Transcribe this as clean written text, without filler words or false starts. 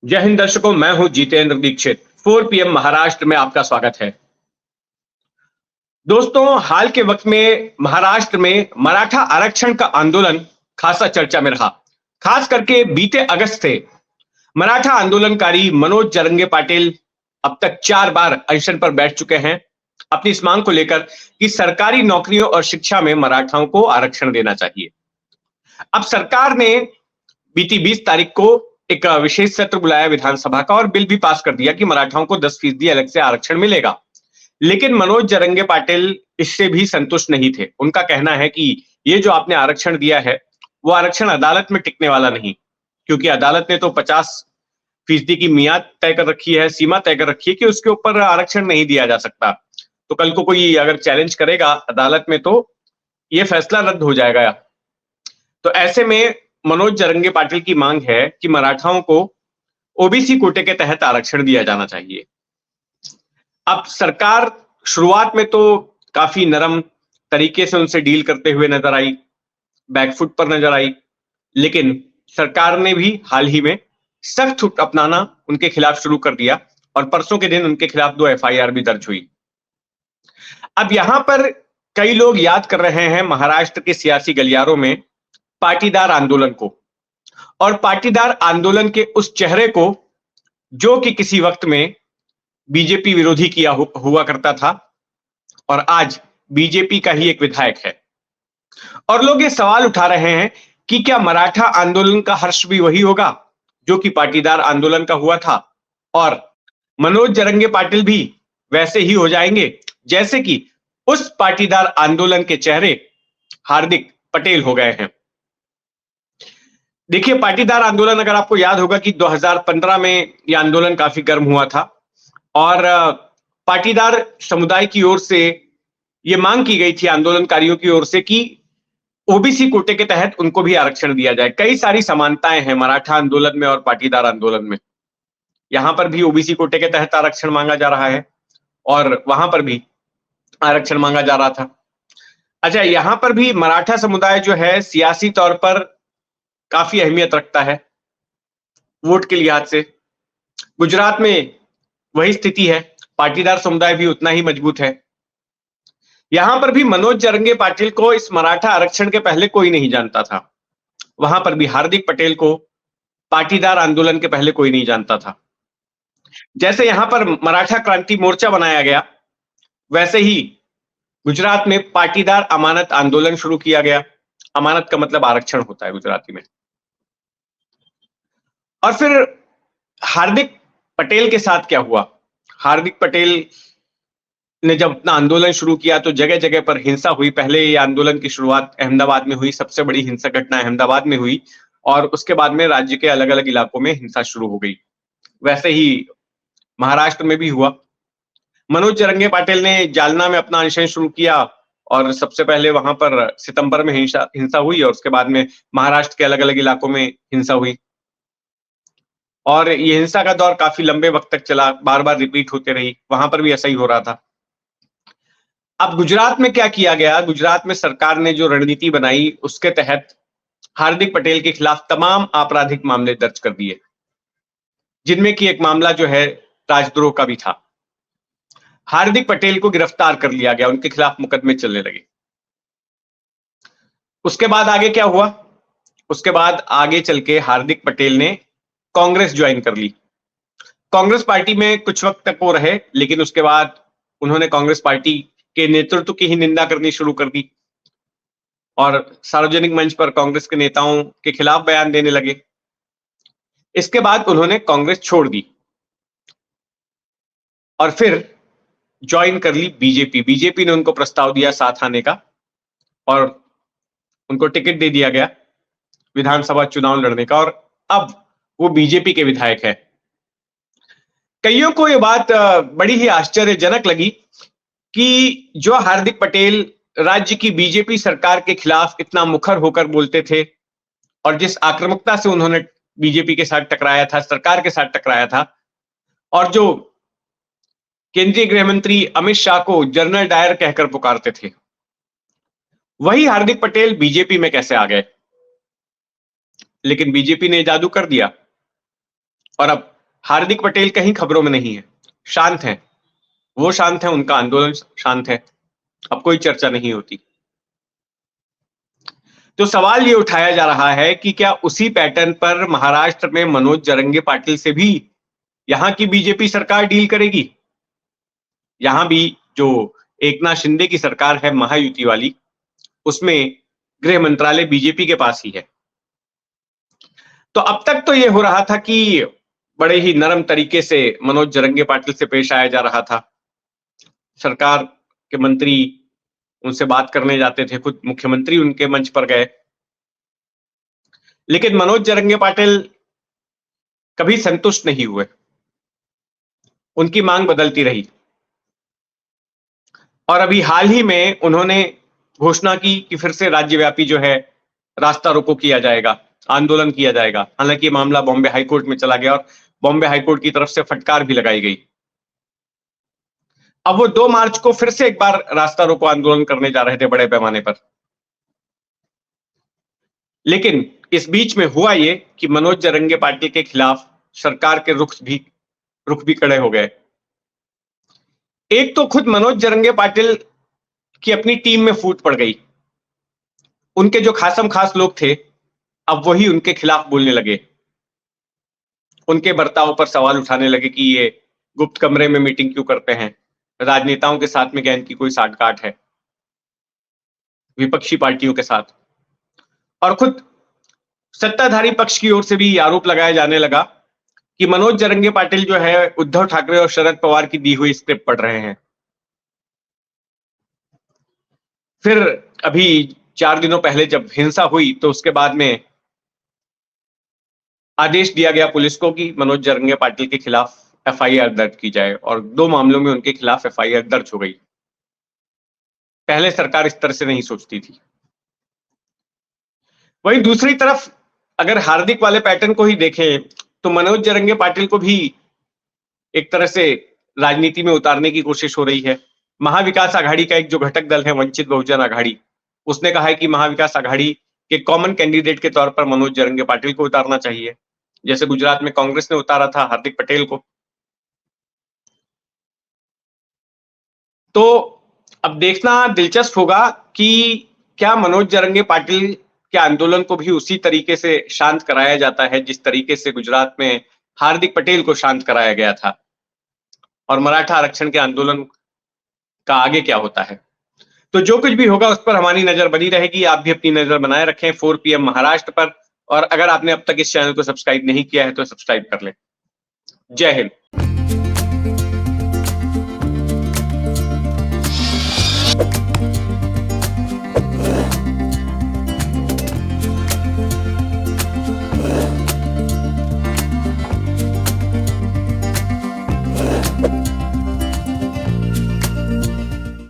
जय हिंद दर्शकों, मैं हूं जितेंद्र दीक्षित। 4 पीएम महाराष्ट्र में आपका स्वागत है। दोस्तों, हाल के वक्त में महाराष्ट्र में मराठा आरक्षण का आंदोलन खासा चर्चा में रहा। खास करके बीते अगस्त से मराठा आंदोलनकारी मनोज जरंगे पाटिल अब तक 4 बार अनशन पर बैठ चुके हैं अपनी इस मांग को लेकर कि सरकारी नौकरियों और शिक्षा में मराठाओं को आरक्षण देना चाहिए। अब सरकार ने बीती 20 तारीख को एक विशेष सत्र बुलाया विधानसभा का और बिल भी पास कर दिया कि मराठाओं को 10% अलग से आरक्षण मिलेगा। लेकिन मनोज जरंगे पाटिल इससे भी संतुष्ट नहीं थे। उनका कहना है कि ये जो आपने आरक्षण दिया है वो आरक्षण अदालत में टिकने वाला नहीं, क्योंकि अदालत ने तो 50% की मियाद तय कर रखी है, सीमा तय कर रखी है कि उसके ऊपर आरक्षण नहीं दिया जा सकता। तो कल को कोई अगर चैलेंज करेगा अदालत में तो ये फैसला रद्द हो जाएगा। तो ऐसे में मनोज जरंगे पाटिल की मांग है कि मराठाओं को ओबीसी कोटे के तहत आरक्षण दिया जाना चाहिए। अब सरकार शुरुआत में तो काफी नरम तरीके से उनसे डील करते हुए नजर आई, बैकफुट पर नजर आई, लेकिन सरकार ने भी हाल ही में सख्त रुख अपनाना उनके खिलाफ शुरू कर दिया और परसों के दिन उनके खिलाफ 2 एफआईआर भी दर्ज हुई। अब यहां पर कई लोग याद कर रहे हैं महाराष्ट्र के सियासी गलियारों में पाटीदार आंदोलन को और पाटीदार आंदोलन के उस चेहरे को जो कि किसी वक्त में बीजेपी विरोधी किया हुआ करता था और आज बीजेपी का ही एक विधायक है। और लोग ये सवाल उठा रहे हैं कि क्या मराठा आंदोलन का हर्ष भी वही होगा जो कि पाटीदार आंदोलन का हुआ था और मनोज जरंगे पाटिल भी वैसे ही हो जाएंगे जैसे कि उस पाटीदार आंदोलन के चेहरे हार्दिक पटेल हो गए हैं। देखिए, पाटीदार आंदोलन अगर आपको याद होगा कि 2015 में यह आंदोलन काफी गर्म हुआ था और पाटीदार समुदाय की ओर से यह मांग की गई थी आंदोलनकारियों की ओर से कि ओबीसी कोटे के तहत उनको भी आरक्षण दिया जाए। कई सारी समानताएं हैं मराठा आंदोलन में और पाटीदार आंदोलन में। यहां पर भी ओबीसी कोटे के तहत आरक्षण मांगा जा रहा है और वहां पर भी आरक्षण मांगा जा रहा था। अच्छा, यहां पर भी मराठा समुदाय जो है सियासी तौर पर काफी अहमियत रखता है वोट के लिहाज से। गुजरात में वही स्थिति है, पाटीदार समुदाय भी उतना ही मजबूत है। यहां पर भी मनोज जरंगे पाटिल को इस मराठा आरक्षण के पहले कोई नहीं जानता था। वहां पर भी हार्दिक पटेल को पाटीदार आंदोलन के पहले कोई नहीं जानता था। जैसे यहां पर मराठा क्रांति मोर्चा बनाया गया, वैसे ही गुजरात में पाटीदार अमानत आंदोलन शुरू किया गया। अमानत का मतलब आरक्षण होता है गुजराती में। और फिर हार्दिक पटेल के साथ क्या हुआ? हार्दिक पटेल ने जब अपना आंदोलन शुरू किया तो जगह जगह पर हिंसा हुई। पहले ये आंदोलन की शुरुआत अहमदाबाद में हुई, सबसे बड़ी हिंसक घटना अहमदाबाद में हुई और उसके बाद में राज्य के अलग अलग इलाकों में हिंसा शुरू हो गई। वैसे ही महाराष्ट्र में भी हुआ। मनोज जरंगे पाटिल ने जालना में अपना अनशन शुरू किया और सबसे पहले वहां पर सितंबर में हिंसा हुई और उसके बाद में महाराष्ट्र के अलग अलग इलाकों में हिंसा हुई और ये हिंसा का दौर काफी लंबे वक्त तक चला, बार बार रिपीट होते रही। वहां पर भी ऐसा ही हो रहा था। अब गुजरात में क्या किया गया? गुजरात में सरकार ने जो रणनीति बनाई उसके तहत हार्दिक पटेल के खिलाफ तमाम आपराधिक मामले दर्ज कर दिए, जिनमें कि एक मामला जो है राजद्रोह का भी था। हार्दिक पटेल को गिरफ्तार कर लिया गया, उनके खिलाफ मुकदमे चलने लगे। उसके बाद आगे क्या हुआ? उसके बाद आगे चल के हार्दिक पटेल ने कांग्रेस ज्वाइन कर ली। कांग्रेस पार्टी में कुछ वक्त तक वो रहे, लेकिन उसके बाद उन्होंने कांग्रेस पार्टी के नेतृत्व की ही निंदा करनी शुरू कर दी और सार्वजनिक मंच पर कांग्रेस के नेताओं के खिलाफ बयान देने लगे। इसके बाद उन्होंने कांग्रेस छोड़ दी और फिर ज्वाइन कर ली बीजेपी। बीजेपी ने उनको प्रस्ताव दिया साथ आने का और उनको टिकट दे दिया गया विधानसभा चुनाव लड़ने का और अब वो बीजेपी के विधायक है। कईयों को ये बात बड़ी ही आश्चर्यजनक लगी कि जो हार्दिक पटेल राज्य की बीजेपी सरकार के खिलाफ इतना मुखर होकर बोलते थे और जिस आक्रामकता से उन्होंने बीजेपी के साथ टकराया था, सरकार के साथ टकराया था, और जो केंद्रीय गृह मंत्री अमित शाह को जनरल डायर कहकर पुकारते थे, वही हार्दिक पटेल बीजेपी में कैसे आ गए? लेकिन बीजेपी ने जादू कर दिया और अब हार्दिक पटेल कहीं खबरों में नहीं है, शांत हैं। वो शांत हैं, उनका आंदोलन शांत है, अब कोई चर्चा नहीं होती। तो सवाल ये उठाया जा रहा है कि क्या उसी पैटर्न पर महाराष्ट्र में मनोज जरंगे पाटिल से भी यहां की बीजेपी सरकार डील करेगी? यहां भी जो एकनाथ शिंदे की सरकार है महायुति वाली, उसमें गृह मंत्रालय बीजेपी के पास ही है। तो अब तक तो ये हो रहा था कि बड़े ही नरम तरीके से मनोज जरंगे पाटिल से पेश आया जा रहा था। सरकार के मंत्री उनसे बात करने जाते थे, खुद मुख्यमंत्री उनके मंच पर गए। लेकिन मनोज जरंगे पाटिल कभी संतुष्ट नहीं हुए, उनकी मांग बदलती रही। और अभी हाल ही में उन्होंने घोषणा की कि फिर से राज्यव्यापी जो है रास्ता रोको किया जाएगा, आंदोलन किया जाएगा। हालांकि मामला बॉम्बे हाईकोर्ट में चला गया और बॉम्बे हाईकोर्ट की तरफ से फटकार भी लगाई गई। अब वो 2 मार्च को फिर से एक बार रास्ता रोको आंदोलन करने जा रहे थे बड़े पैमाने पर। लेकिन इस बीच में हुआ ये कि मनोज जरंगे पाटिल के खिलाफ सरकार के रुख भी खड़े हो गए। एक तो खुद मनोज जरंगे पाटिल की अपनी टीम में फूट पड़ गई। उनके जो खासम खास लोग थे, अब वही उनके खिलाफ बोलने लगे। उनके बर्ताव पर सवाल उठाने लगे कि ये गुप्त कमरे में मीटिंग क्यों करते हैं? राजनेताओं के साथ में क्या इनकी कोई साठगांठ है? विपक्षी पार्टियों के साथ। और खुद सत्ताधारी पक्ष की ओर से भी आरोप लगाया जाने लगा कि मनोज जरंगे पाटिल जो है उद्धव ठाकरे और शरद पवार की दी हुई स्क्रिप्ट पढ़ रहे हैं। फिर अभी 4 दिनों पहले जब हिंसा हुई तो उसके बाद में आदेश दिया गया पुलिस को कि मनोज जरंगे पाटिल के खिलाफ एफआईआर दर्ज की जाए और 2 मामलों में उनके खिलाफ एफआईआर दर्ज हो गई। पहले सरकार इस तरह से नहीं सोचती थी। वहीं दूसरी तरफ अगर हार्दिक वाले पैटर्न को ही देखें तो मनोज जरंगे पाटिल को भी एक तरह से राजनीति में उतारने की कोशिश हो रही है। महाविकास आघाड़ी का एक जो घटक दल है वंचित बहुजन आघाड़ी, उसने कहा है कि महाविकास आघाड़ी के कॉमन कैंडिडेट के तौर पर मनोज जरंगे पाटिल को उतारना चाहिए, जैसे गुजरात में कांग्रेस ने उतारा था हार्दिक पटेल को। तो अब देखना दिलचस्प होगा कि क्या मनोज जरंगे पाटिल के आंदोलन को भी उसी तरीके से शांत कराया जाता है जिस तरीके से गुजरात में हार्दिक पटेल को शांत कराया गया था, और मराठा आरक्षण के आंदोलन का आगे क्या होता है। तो जो कुछ भी होगा उस पर हमारी नजर बनी रहेगी। आप भी अपनी नजर बनाए रखें 4 PM महाराष्ट्र पर, और अगर आपने अब तक इस चैनल को सब्सक्राइब नहीं किया है तो सब्सक्राइब कर लें। जय हिंद।